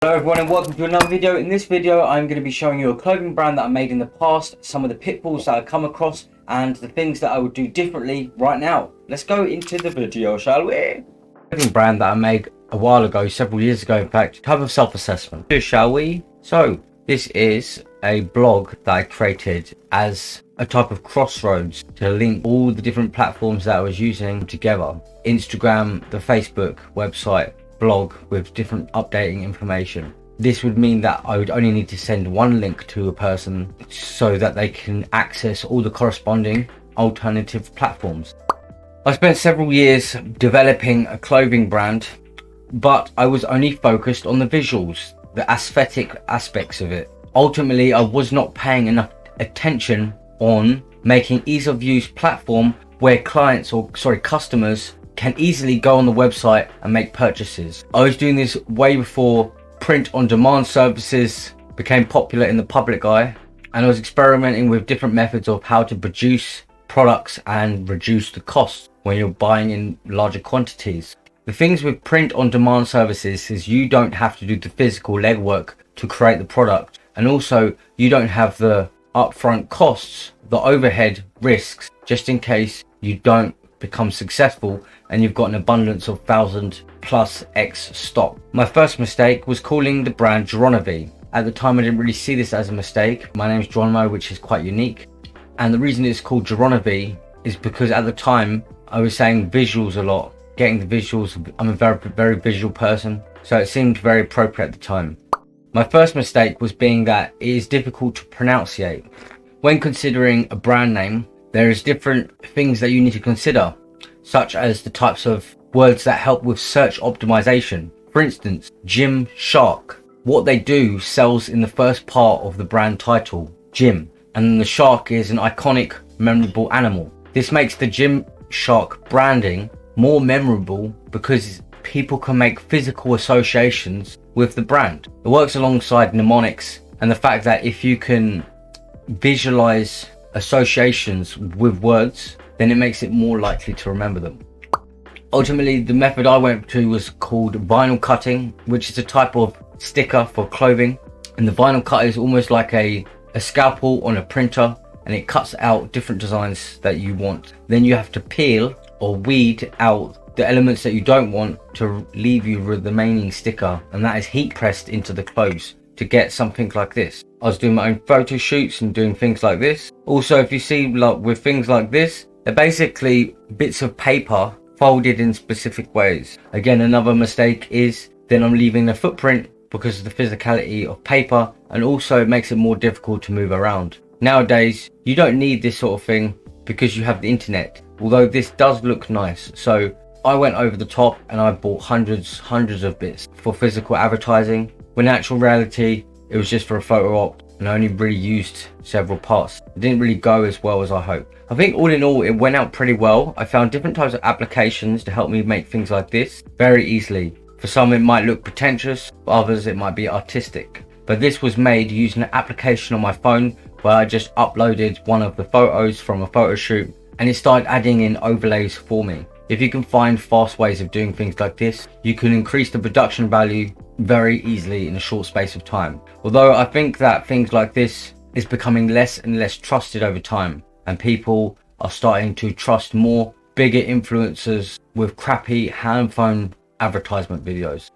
Hello everyone and welcome to another video. In this video I'm going to be showing you a clothing brand that I made in the past, some of the pitfalls that I've come across and the things that I would do differently right now. Let's go into the video, shall we? Clothing brand that I made a while ago, several years ago in fact, type of self-assessment. Shall we? So this is a blog that I created as a type of crossroads to link all the different platforms that I was using together. Instagram, the Facebook website, blog with different updating information. This would mean that I would only need to send one link to a person so that they can access all the corresponding alternative platforms. I spent several years developing a clothing brand, but I was only focused on the visuals, the aesthetic aspects of it. Ultimately, I was not paying enough attention on making ease of use platform where customers can easily go on the website and make purchases. I was doing this way before print on demand services became popular in the public eye, and I was experimenting with different methods of how to produce products and reduce the cost when you're buying in larger quantities. The things with print on demand services is you don't have to do the physical legwork to create the product, and also you don't have the upfront costs, the overhead risks, just in case you don't become successful and you've got an abundance of 1000+X stock. My first mistake was calling the brand Geronimo. At the time I didn't really see this as a mistake. My name's Geronimo, which is quite unique, and the reason it's called Geronimo is because at the time I was saying visuals a lot, getting the visuals. I'm a very visual person, so it seemed very appropriate at the time. My first mistake was being that it is difficult to pronunciate. When considering a brand name, there is different things that you need to consider, such as the types of words that help with search optimization. For instance, Gymshark. What they do sells in the first part of the brand title, Gym, and the shark is an iconic, memorable animal. This makes the Gymshark branding more memorable because people can make physical associations with the brand. It works alongside mnemonics and the fact that if you can visualize associations with words, then it makes it more likely to remember them. Ultimately, the method I went to was called vinyl cutting, which is a type of sticker for clothing, and the vinyl cut is almost like a scalpel on a printer, and it cuts out different designs that you want. Then you have to peel or weed out the elements that you don't want to leave you with the remaining sticker, and that is heat pressed into the clothes to get something like this. I was doing my own photo shoots and doing things like this. Also, if you see with things like this, they're basically bits of paper folded in specific ways. Again, another mistake is then I'm leaving a footprint because of the physicality of paper, and also it makes it more difficult to move around. Nowadays, you don't need this sort of thing because you have the internet, although this does look nice. So I went over the top and I bought hundreds of bits for physical advertising, when in actual reality it was just for a photo op, and I only really used several parts. It didn't really go as well as I hoped. I think all in all it went out pretty well. I found different types of applications to help me make things like this very easily. For some it might look pretentious, for others it might be artistic. But this was made using an application on my phone where I just uploaded one of the photos from a photo shoot, and it started adding in overlays for me. If you can find fast ways of doing things like this, you can increase the production value very easily in a short space of time. Although I think that things like this is becoming less and less trusted over time, and people are starting to trust more bigger influencers with crappy hand phone advertisement videos.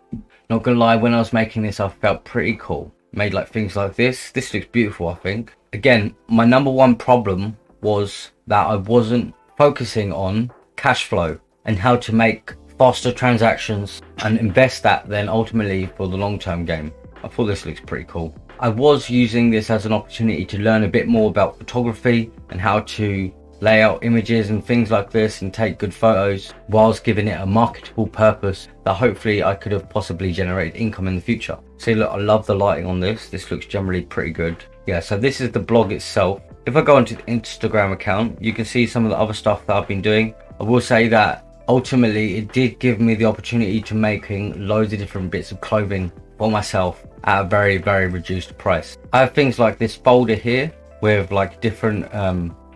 Not gonna lie, when I was making this I felt pretty cool. Made like things like this. This looks beautiful, I think. Again, my number one problem was that I wasn't focusing on cash flow and how to make faster transactions and invest that then ultimately for the long-term game. I thought this looks pretty cool. I was using this as an opportunity to learn a bit more about photography and how to lay out images and things like this and take good photos, whilst giving it a marketable purpose that hopefully I could have possibly generated income in the future. See, look, I love the lighting on this. This looks generally pretty good. Yeah, so this is the blog itself. If I go onto the Instagram account, you can see some of the other stuff that I've been doing. I will say that ultimately it did give me the opportunity to making loads of different bits of clothing for myself at a very reduced price. I have things like this folder here with like different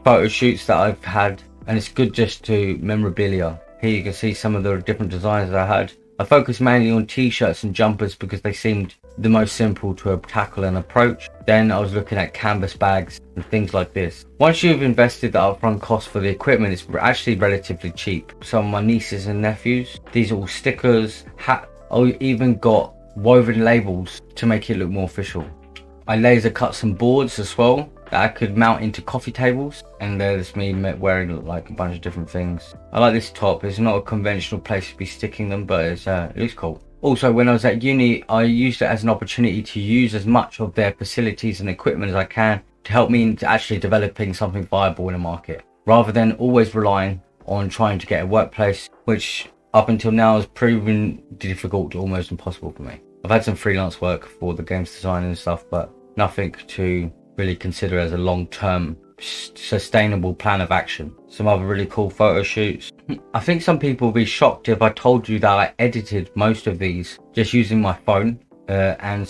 photo shoots that I've had, and it's good just to memorabilia. Here you can see some of the different designs that I had. I focused mainly on t-shirts and jumpers because they seemed the most simple to tackle and approach. Then I was looking at canvas bags and things like this. Once you've invested the upfront cost for the equipment, it's actually relatively cheap. Some of my nieces and nephews, these are all stickers, hat. I even got woven labels to make it look more official. I laser cut some boards as well that I could mount into coffee tables, and there's me wearing like a bunch of different things. I like this top. It's not a conventional place to be sticking them, but it looks cool. Also, when I was at uni, I used it as an opportunity to use as much of their facilities and equipment as I can to help me into actually developing something viable in the market, rather than always relying on trying to get a workplace, which up until now has proven difficult to almost impossible for me. I've had some freelance work for the games design and stuff, but nothing to really consider as a long-term sustainable plan of action. Some other really cool photo shoots. I think some people will be shocked if I told you that I edited most of these just using my phone and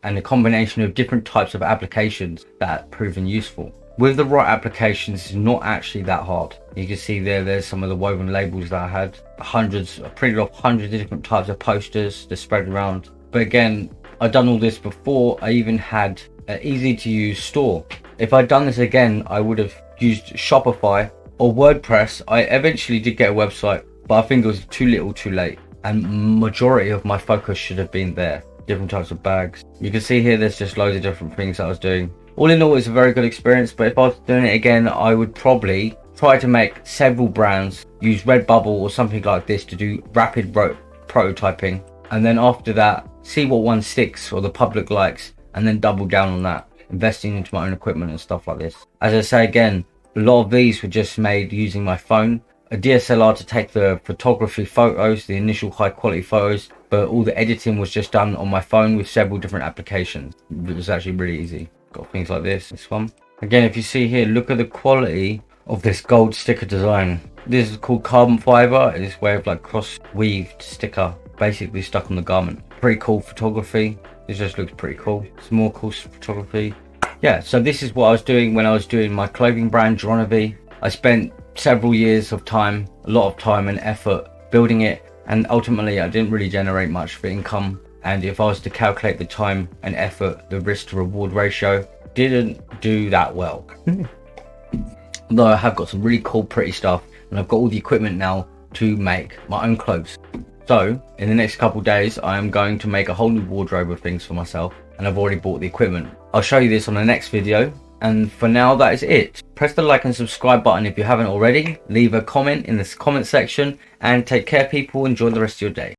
a combination of different types of applications that have proven useful. With the right applications, it's not actually that hard. You can see there's some of the woven labels that I had. I printed off hundreds of different types of posters to spread around. But again, I've done all this before I even had an easy to use store. If I'd done this again, I would have used Shopify or WordPress. I eventually did get a website, but I think it was too little too late. And majority of my focus should have been there. Different types of bags. You can see here there's just loads of different things that I was doing. All in all, it's a very good experience, but if I was doing it again, I would probably try to make several brands, use Redbubble or something like this to do rapid prototyping. And then after that, see what one sticks or the public likes, and then double down on that, investing into my own equipment and stuff like this. As I say again, a lot of these were just made using my phone, a DSLR to take the photography photos, the initial high quality photos, but all the editing was just done on my phone with several different applications. It was actually really easy. Got things like this one. Again, if you see here, look at the quality of this gold sticker design. This is called carbon fiber. It's a way of like cross weaved sticker, basically stuck on the garment. Pretty cool photography. This just looks pretty cool. Some more cool photography. Yeah, so this is what I was doing when I was doing my clothing brand, Geronovi. I spent several years of time, a lot of time and effort building it, and ultimately I didn't really generate much for income. And if I was to calculate the time and effort, the risk to reward ratio didn't do that well. Although I have got some really cool pretty stuff, and I've got all the equipment now to make my own clothes. So in the next couple of days, I am going to make a whole new wardrobe of things for myself, and I've already bought the equipment. I'll show you this on the next video, and for now that is it. Press the like and subscribe button if you haven't already. Leave a comment in the comment section, and take care people. Enjoy the rest of your day.